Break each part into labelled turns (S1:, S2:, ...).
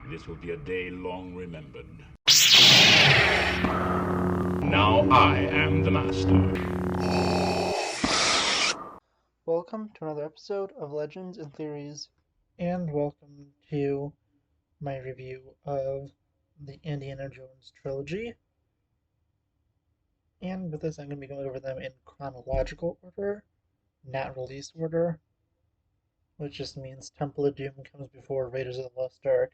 S1: This will be a day long remembered. Now I am the master.
S2: Welcome to another episode of Legends and Theories, and welcome to my review of the Indiana Jones Trilogy. And with this, I'm going to be going over them in chronological order, not release order, which just means Temple of Doom comes before Raiders of the Lost Ark.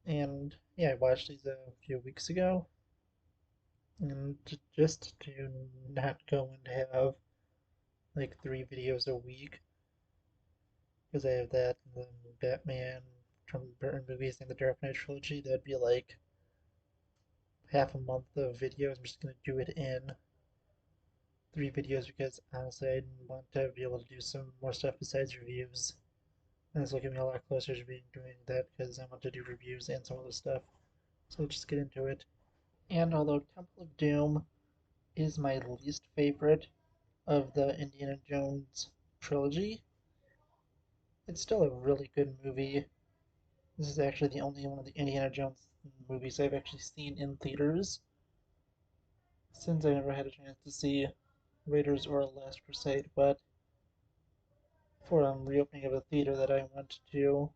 S2: And yeah, I watched these a few weeks ago, and just to not go and have like 3 videos a week, because I have that and then Batman, Tim Burton movies, and the Dark Knight trilogy. That'd be like half a month of videos. I'm just gonna do it in 3 videos because honestly, I want to be able to do some more stuff besides reviews. And this will get me a lot closer to being doing that because I want to do reviews and some other stuff. So let's just get into it. And although Temple of Doom is my least favorite of the Indiana Jones trilogy, it's still a really good movie. This is actually the only one of the Indiana Jones movies I've actually seen in theaters, since I never had a chance to see Raiders or Last Crusade, but for a reopening of a theater that I went to,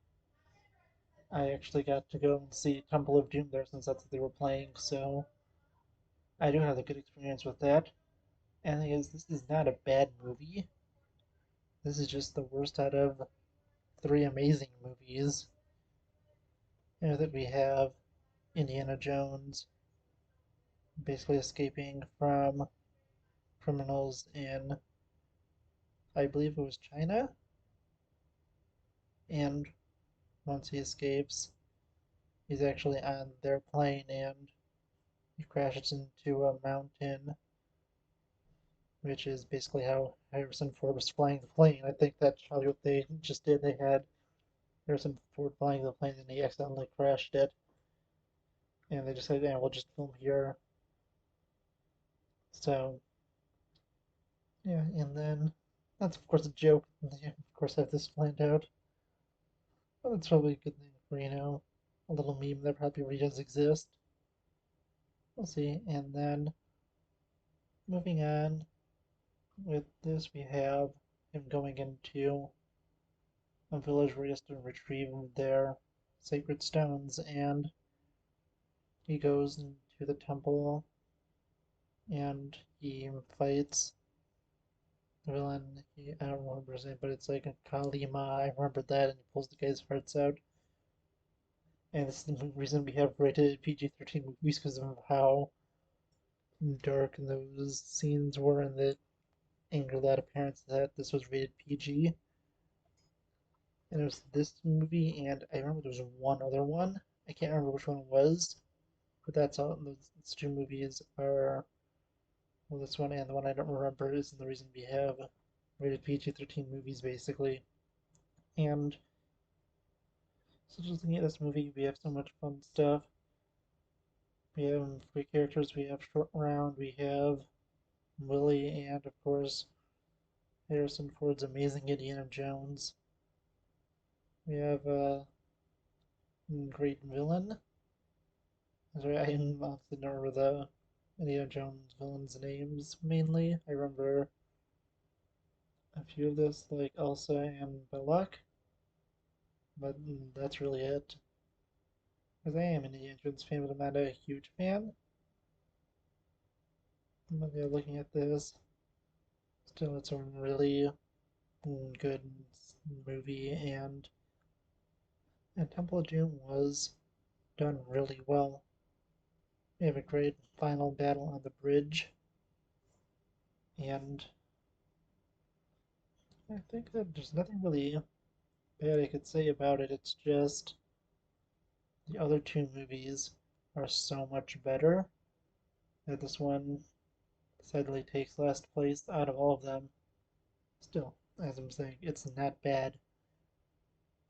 S2: I actually got to go and see Temple of Doom there since that's what they were playing, so I do have a good experience with that. And the thing is, this is not a bad movie. This is just the worst out of 3 amazing movies. That we have Indiana Jones basically escaping from criminals in, I believe it was China, and once he escapes, he's actually on their plane and he crashes into a mountain, which is basically how Harrison Ford was flying the plane. I think that's probably what they just did. They had Harrison Ford flying the plane and he accidentally crashed it, and they just said, "Yeah, we'll just film here." So yeah, and then that's of course a joke. Yeah, of course, I have this planned out. But it's probably a good thing for a little meme that probably already does exist. We'll see. And then moving on with this, we have him going into a village where he has to retrieve their sacred stones, and he goes into the temple and he fights the villain. I don't remember his name, but it's like a Kalima. I remember that, and he pulls the guy's hearts out. And this is the reason we have rated PG-13 movies because of how dark those scenes were, and the anger that apparent that this was rated PG. And it was this movie, and I remember there was one other one. I can't remember which one it was, but that's all. Those 2 movies are, well, this one and the one I don't remember is the reason we have rated PG-13 movies, basically. And so just looking at this movie, we have so much fun stuff. We have great characters. We have Short Round. We have Willie, and of course Harrison Ford's amazing Indiana Jones. We have a great villain. Sorry, I honestly don't remember the Indiana Jones villains' names mainly. I remember a few of this, like Elsa and Belloc, but that's really it. Because I am an Indiana Jones fan, but I'm not a huge fan. But yeah, looking at this, still it's a really good movie, and Temple of Doom was done really well. We have a great final battle on the bridge, and I think that there's nothing really bad I could say about it. It's just the other 2 movies are so much better that this one sadly takes last place out of all of them. Still, as I'm saying, it's not bad.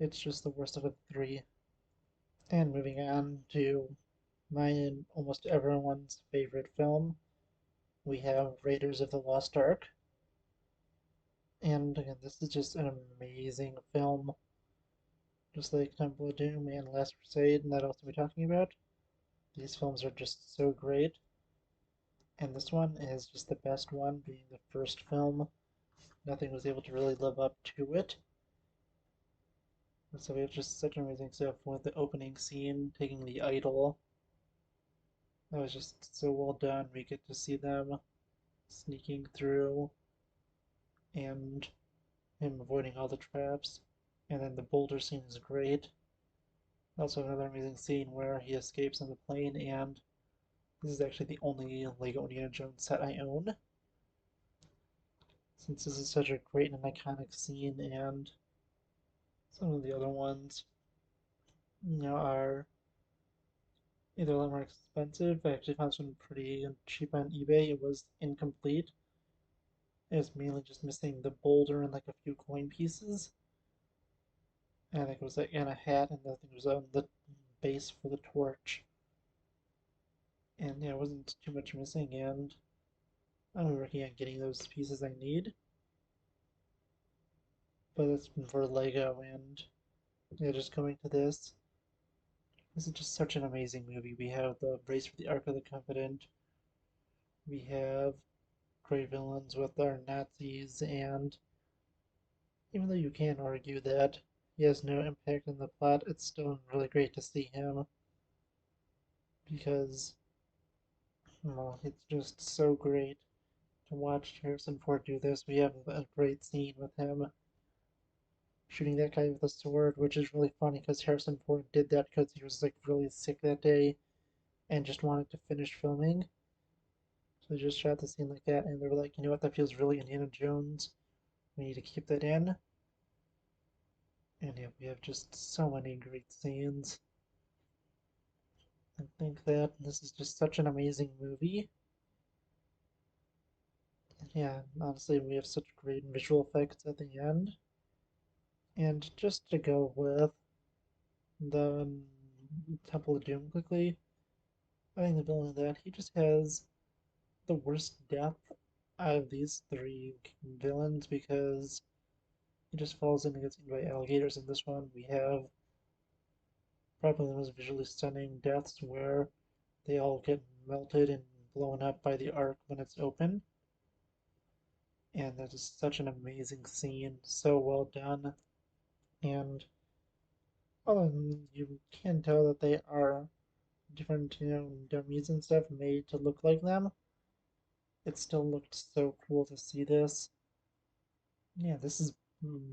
S2: It's just the worst of the 3. And moving on to mine and almost everyone's favorite film, we have Raiders of the Lost Ark. And again, this is just an amazing film. Just like Temple of Doom and Last Crusade, and that also we're talking about. These films are just so great, and this one is just the best one, being the first film. Nothing was able to really live up to it. And so we have just such amazing stuff with the opening scene, taking the idol. That was just so well done. We get to see them sneaking through and him avoiding all the traps. And then the boulder scene is great. Also, another amazing scene where he escapes on the plane, and this is actually the only Lego Indiana Jones set I own, since this is such a great and iconic scene, and some of the other ones, are either a lot more expensive. I actually found this one pretty cheap on eBay. It was incomplete. It was mainly just missing the boulder and like a few coin pieces. And I think it was like and a hat, and I think it was on the base for the torch. And yeah, it wasn't too much missing, and I'm working on getting those pieces I need. But it's for Lego, and yeah, just coming to this. This is just such an amazing movie. We have the Race for the Ark of the Covenant. We have great villains with our Nazis, and even though you can argue that he has no impact in the plot, it's still really great to see him because, well, it's just so great to watch Harrison Ford do this. We have a great scene with him shooting that guy with a sword, which is really funny because Harrison Ford did that because he was like really sick that day and just wanted to finish filming. So they just shot the scene like that, and they were like, you know what, that feels really Indiana Jones. We need to keep that in. And yeah, we have just so many great scenes. I think that this is just such an amazing movie. And yeah, honestly, we have such great visual effects at the end. And just to go with the Temple of Doom quickly, I think the villain of that, he just has the worst death out of these three villains because he just falls in and gets eaten by alligators. In this one, we have probably the most visually stunning deaths where they all get melted and blown up by the arc when it's open. And that is such an amazing scene, so well done. And although you can tell that they are different, dummies and stuff made to look like them, it still looked so cool to see this. Yeah, this is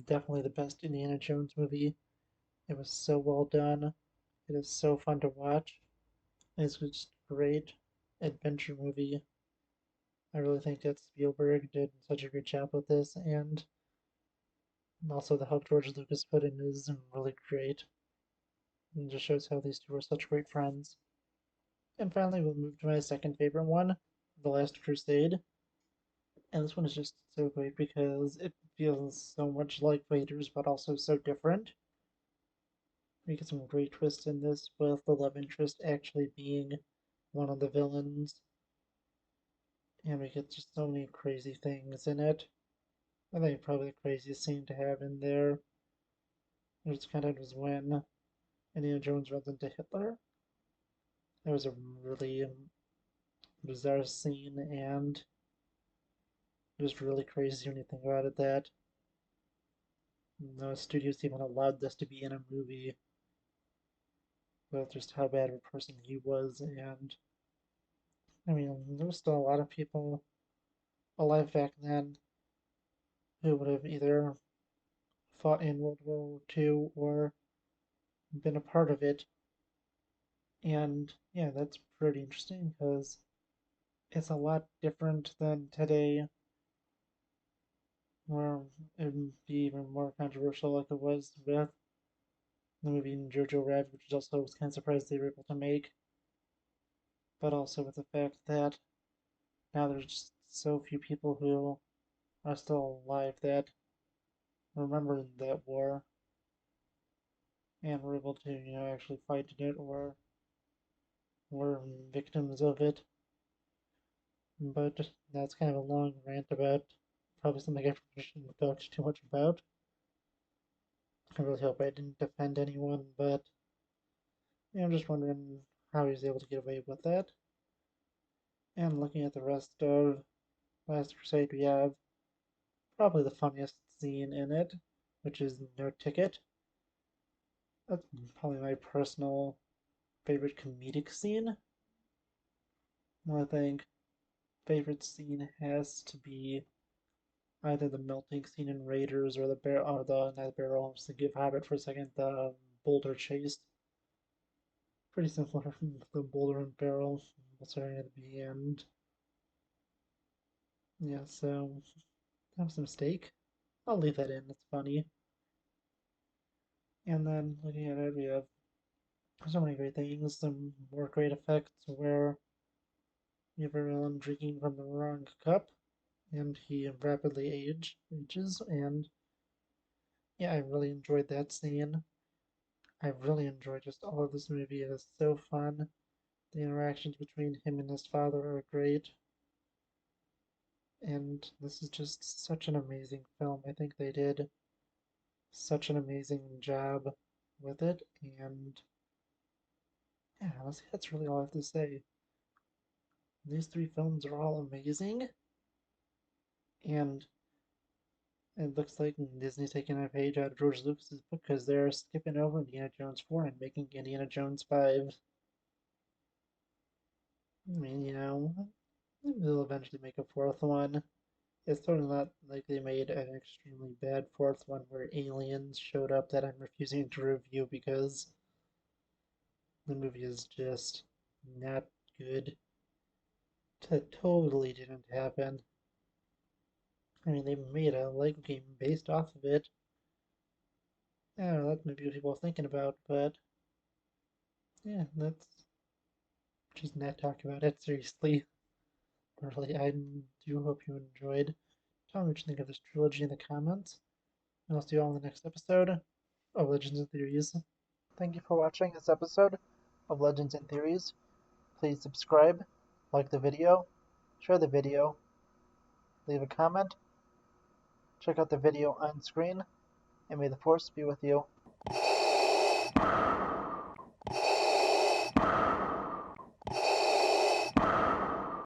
S2: definitely the best Indiana Jones movie. It was so well done. It is so fun to watch. It's just great adventure movie. I really think that Spielberg did such a good job with this, and also the help George Lucas put in is really great. And just shows how these two are such great friends. And finally, we'll move to my second favorite one, The Last Crusade. And this one is just so great because it feels so much like Raiders, but also so different. We get some great twists in this, with the love interest actually being one of the villains. And we get just so many crazy things in it. I think probably the craziest scene to have in there is kind of was when Indiana Jones runs into Hitler. That was a really bizarre scene, and just really crazy when you think about it that no studios even allowed this to be in a movie with just how bad of a person he was. And I mean, there was still a lot of people alive back then who would have either fought in World War II or been a part of it. And yeah, that's pretty interesting because it's a lot different than today, where it'd be even more controversial, like it was with the movie Jojo Rabbit, which is also I was kind of surprised they were able to make, but also with the fact that now there's just so few people who are still alive that remember that war and were able to, actually fight in it or were victims of it. But that's kind of a long rant about probably something I shouldn't talk too much about. I really hope I didn't offend anyone, but yeah, I'm just wondering how he was able to get away with that. And looking at the rest of Last Crusade, we have probably the funniest scene in it, which is No Ticket. That's probably my personal favorite comedic scene. I think favorite scene has to be either the melting scene in Raiders or the bear or the not the barrel. I'm just thinking of Hobbit for a second. The boulder chase. Pretty similar from the boulder and barrel. Starting at the end. Yeah, so that was a mistake. I'll leave that in. It's funny. And then looking at it, we have so many great things. Some more great effects where you have a villain drinking from the wrong cup, and he rapidly ages. And yeah, I really enjoyed that scene. I really enjoyed just all of this movie. It is so fun. The interactions between him and his father are great. And this is just such an amazing film. I think they did such an amazing job with it. And yeah, honestly, that's really all I have to say. These three films are all amazing. And it looks like Disney's taking a page out of George Lucas's book because they're skipping over Indiana Jones 4 and making Indiana Jones 5. I mean, they'll eventually make a fourth one. It's totally not like they made an extremely bad fourth one where aliens showed up that I'm refusing to review because the movie is just not good. That totally didn't happen. I mean, they made a Lego game based off of it. I don't know, that might be what people are thinking about, but yeah, that's just not talk about it seriously. Really, I do hope you enjoyed. Tell me what you think of this trilogy in the comments, and I'll see you all in the next episode of Legends and Theories. Thank you for watching this episode of Legends and Theories. Please subscribe, like the video, share the video, leave a comment, check out the video on screen, and may the Force be with you.